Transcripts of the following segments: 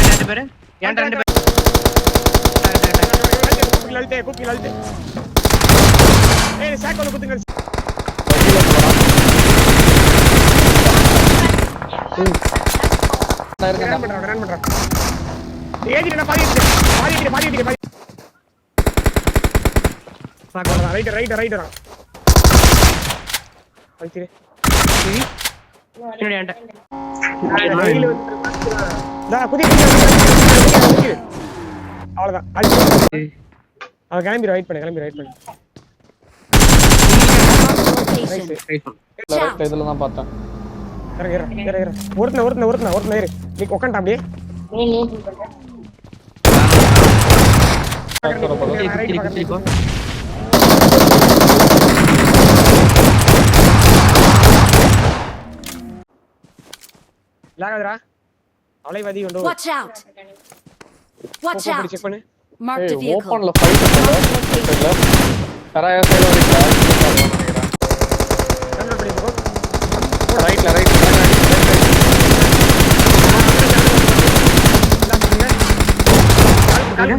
ரெண்டு பேரு ஏன் ரெண்டு பேரு கூப்பிட்டு அழுத்து ஏய் சாக்கோல குத்துங்க ரன் பண்றா ஏஜி நான் பாதி சாக்கோல ரைட் அழுத்திரு என்னடி ஆண்ட டா குதி அவ்வளவுதான் அவ கிளம்பி ரைட் பண்ணு இதுல தான் பார்த்தேன் இற ஒருத்தன இரு நீ உட்கார்ந்தா அப்படியே லாகடா அலைவதி கொண்டு Watch out. செக் பண்ணு Mark the vehicle. ஓபன்ல ஃபைட் இல்ல கராயா சைடுல நிக்கிறேன் கண்ட்ரோல் பண்ணி போ ரைட்ல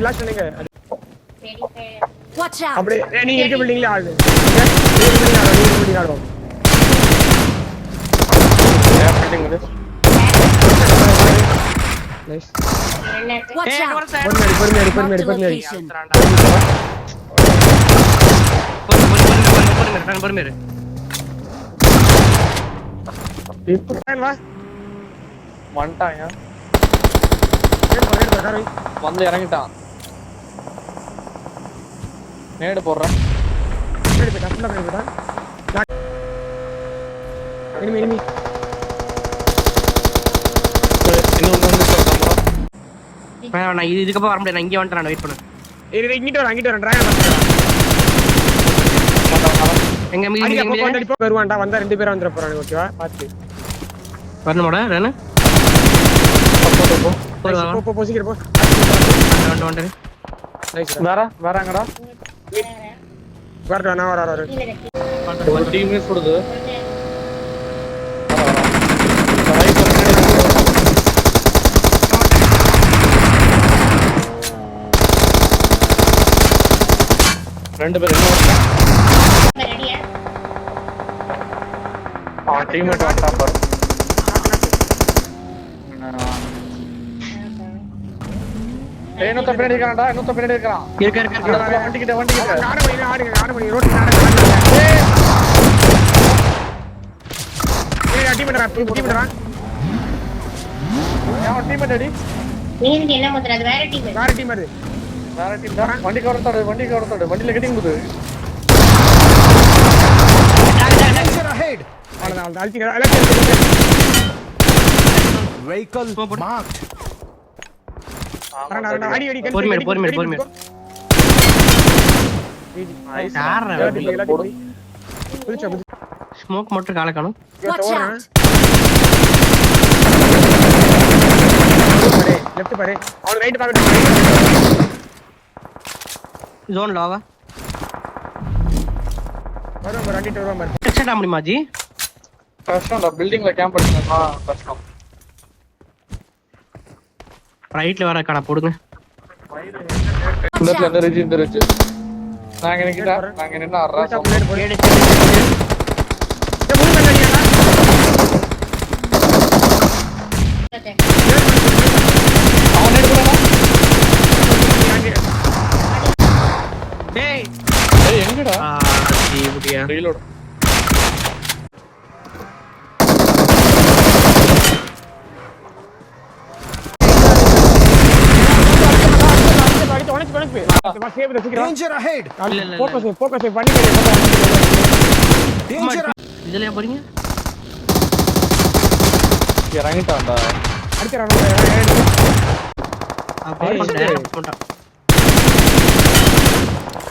லாஸ்ட் பண்ணுங்க Watch out. அப்படியே நீங்க இருக்க பில்டிங்ல ஆளு நீங்க ஆடுவோம் நைஸ் Watch out. பொறுமையா பொறுமையா இப்போ வா வந்துட்டாங்க காரை வந்து இறங்கிட்டான் நேடு போடுறேன் enemy நான் இதுக்கப்புறம் வர முடியாது நான் இங்கே வந்துட்டேன் வெயிட் பண்ணு இங்கிட்ட வரேன் டிராகன் எங்க மீதி வருவான்டா வந்தா ரெண்டு பேரும் வந்துற போறாங்க ஓகேவா பாத்து வரணுமாடா நானு போ சீக்கிரம் போ வந்து நைஸ் வராங்கடா வரடா நான் வர ஒரு டீம் மினிட்ஸ் கொடுது ரெண்டு பேர் டீம்மேட் வந்துட்டா பாரு இன்னொத்த பின்னாடி இருக்கான் இருக்க வண்டிக்கிட்ட ஆடுங்க ரோட் டீம் டீம்மேட் அடி நீங்க என்ன பண்றது வேற டீம் வேற டீம் தான் வண்டிக்கு வரத்தோடு வண்டியில கட்டிங் போகுது அவ்வளவுதான் அழுத்திங்க vehicle marked பொறுமையா ஸ்மோக் மட்டும் கால காணும் Watch out. லெஃப்ட் பாரு அவன் ரைட் பாக்கணும் ஜோன் லாவா வருவான் ரெண்டு வருவான் செக்ஷன் ஆ முடியுமா ஜி கஷ்டம்டா பில்டிங்ல கேம்ப் அடிச்சா கஷ்டம் ரைட்ல வர காண போடுங்க இந்த ரிஜி நாங்க நின்னு ஆறா டேய் எங்கடா முடியா ரீலோட் danger ahead ஃபோக்கஸ் பண்ணி danger இதுலயா போறீங்க இறங்கிட்டான்டா அடிச்சறானே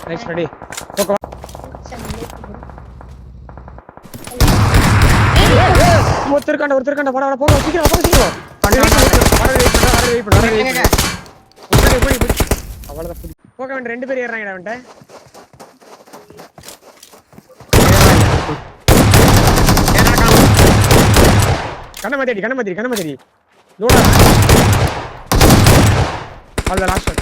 நெக்ஸ்ட் ரெடி போக ஒருத்தர்காண்ட வர போங்க சீக்கிரம் அவ்வளவுதான் போக வேண்டிய ரெண்டு பேர் ஏறாங்கடா அவன்ட்ட கண்ண மாதிரி லோடா அல்ல லாஸ்ட் ஷாட்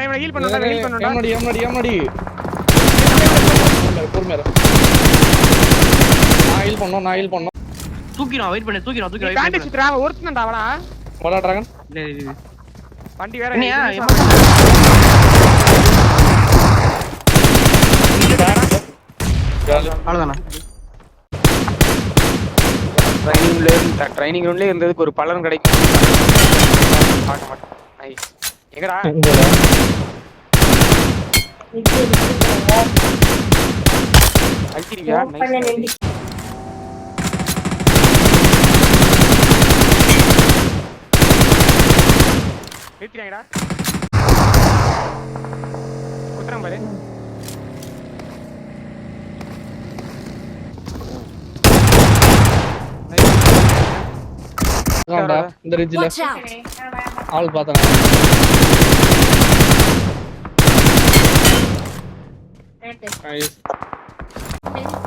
இவனை ஹீல் பண்ணனும்டா ஏமாடி பொறுமையா நான் ஹீல் பண்ணோம் தூக்கிரோம் வெயிட் பண்ணு தாண்டி சுத்துறா ஒருத்தனடா அவனா போடா டிராகன் வண்டி வேற என்னையா அவ்வளவுதானா ட்ரைனிங் ரூம்லயே இருந்ததுக்கு ஒரு பலன் கிடைக்கும் பார்க்க மாட்டேன் நைஸ் எங்கடா அடிச்சிருக்கியா நைஸ் ஏத்திறாங்கடா குத்துறான் பாரு இந்த ரிட்ஜ்ல Watch out! ஆள் பார்த்தாங்க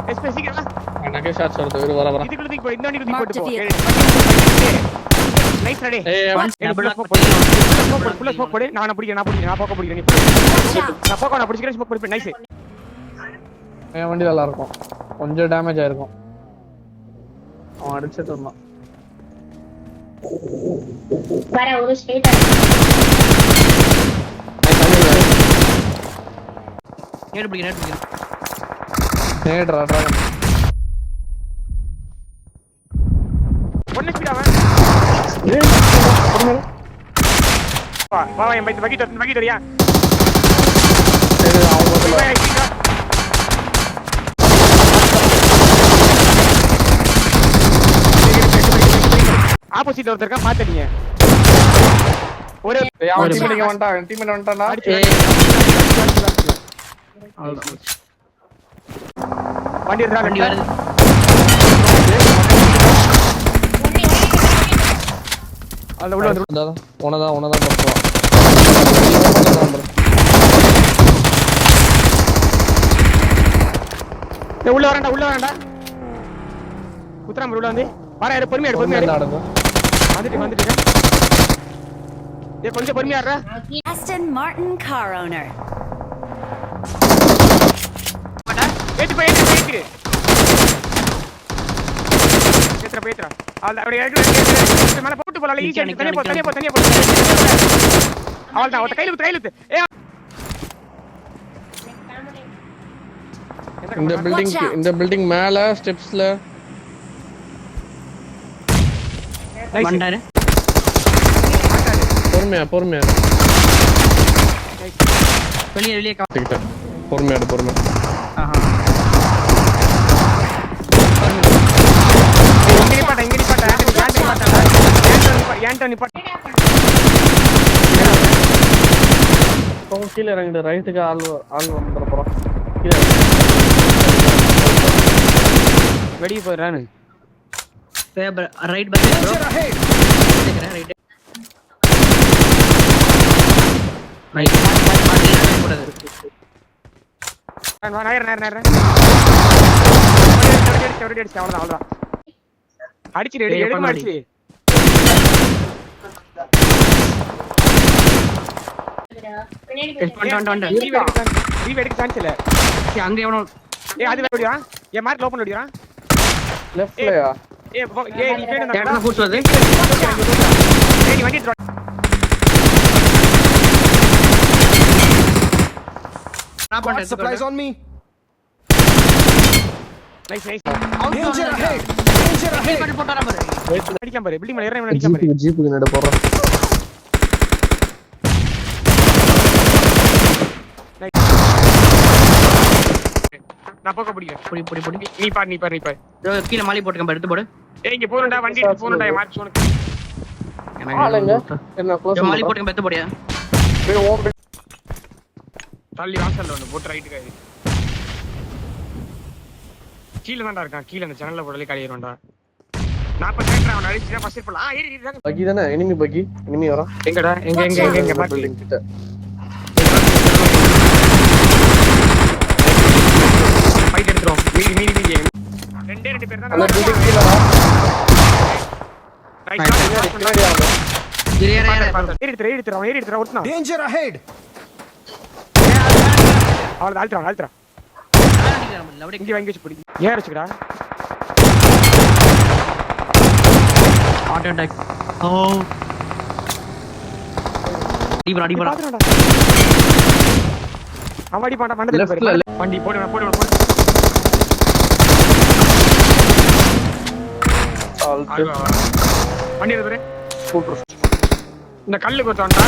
ஸ்பெசிஃபிக்கா எனக்கு ஷாட்ஸ் வருது வர இதுக்குள்ள தூக்கி போ இந்த வண்டி தூக்கி போட்டு போ நைஸ் ரெடி ஃபுல்லா ஸ்மோக் போடு நான் போக்க பிடிக்கிறேன் நான் பிடிக்கிறேன் ஸ்மோக் போடு நைஸ் என் வண்டி நல்லா இருக்கும் கொஞ்சம் டேமேஜ் ஆயிருக்கும் அவன் அடிச்சிட்டு இருந்தான் வர ஒரு ஸ்டேட் நேடு பிடிக்க நேட்ரா டிராகன் ஒண்ணு ஸ்பீட் அவன் வா என் பக்கெட் வரியா ஆப்போசிட்ல ஒருத்தர் இருக்கான் பாத்துட்டீங்க ஒரே அவன் டீம் வந்துட்டானா வண்டி வருது அதுல உள்ள வந்து உனதான் பத்துவா உள்ள வரேன்டா குத்துறாம உள்ள வந்து வர பொறுமையா வந்துட்டு கொஞ்சம் பொறுமையா இருடா Aston Martin car owner. ஏத்து பேத்துறா அவள அப்படியே ஏத்து மேல போட்டு போலாம் ஈஸியா தனியா போ அவள்தான் அவட்ட கையில குத்து ஏ இந்த பில்டிங் மேல ஸ்டெப்ஸ்ல வண்டாரு பொறுமையா வெளியே பொறுமையா இங்க நிப்பாட்ட ஏன்டா நிப்பாட்ட கீழே இறங்கிட்டு ரைட்டுக்கு ஆள் வந்துட போறோம் வெளியே போயிடுறானு ரைட் பஸ் ப்ரோ ரைட் நேரம் அவ்வளவுதான் அடிச்சு ரெடி எடுக்க அடிச்சு எடுக்க சான்ஸ் இல்ல அங்க எவனோ அது வேடியா ஏ மார்க் ஓபன் ஓடியா லெஃப்ட்லயா நீ பேன கேட்டா புஷ் வருது நீ வண்டி நான் பண்றேன் Supplies on me. Nice Danger ahead. போட்டாரா பாரு அடிக்காம பாரு பில்டிங் மேல ஏறறவன் அடிக்காம பாரு ஜீப்புக்கு நட போறோம் நான் போக பிடிக்கிறேன் பொடி நீ பாரு கீழ மாலி போட்டுக்க எடுத்து போடு ஏய் இங்க போறடா வண்டி எடுத்து போறடா மார்க் உனக்கு ஆளுங்க என்ன க்ளோஸ் மாலி போட்டுக்க எடுத்து போடியா போய் ஓபன் தள்ளி வாசல்ல வந்து போட்டு ரைட்டுக்கு கீழ தான்டா இருக்கான் கீழ அந்த ஜன்னல்ல போடலே காலியறோம்டா 40 மீட்டர் அவன் அடிச்சிட்டா ஃபர்ஸ்ட் போலாம் ஏறி பக்கி தானே எனிமி வரான் எங்கடா எங்க பாத்து பில்டிங் கிட்ட ஃபைட் எடுத்துறோம் மீதி 2 பேர் தான் அந்த பில்டிங் கீழ ரைட் பின்னாடி ஆளு. ஏறு ஏறு ஏறு அவன் ஏறி எடுத்துறா ஒருத்தனா Danger ahead. அவள ஆல்ட்ரா அப்படியே இங்க வாங்கி வச்சு பிடி ஏன் அடிச்சுக்கடா ஆட்டோ அட்டாக் ஓ அடி போடா பாத்துறடா அவன் அடி பாண்டா மண்டல Leftல, போய் வண்டி போடு ஆல்ட் வண்டி எடுத்துறே சூப்பர். இந்த கல்லு கொத்தான்டா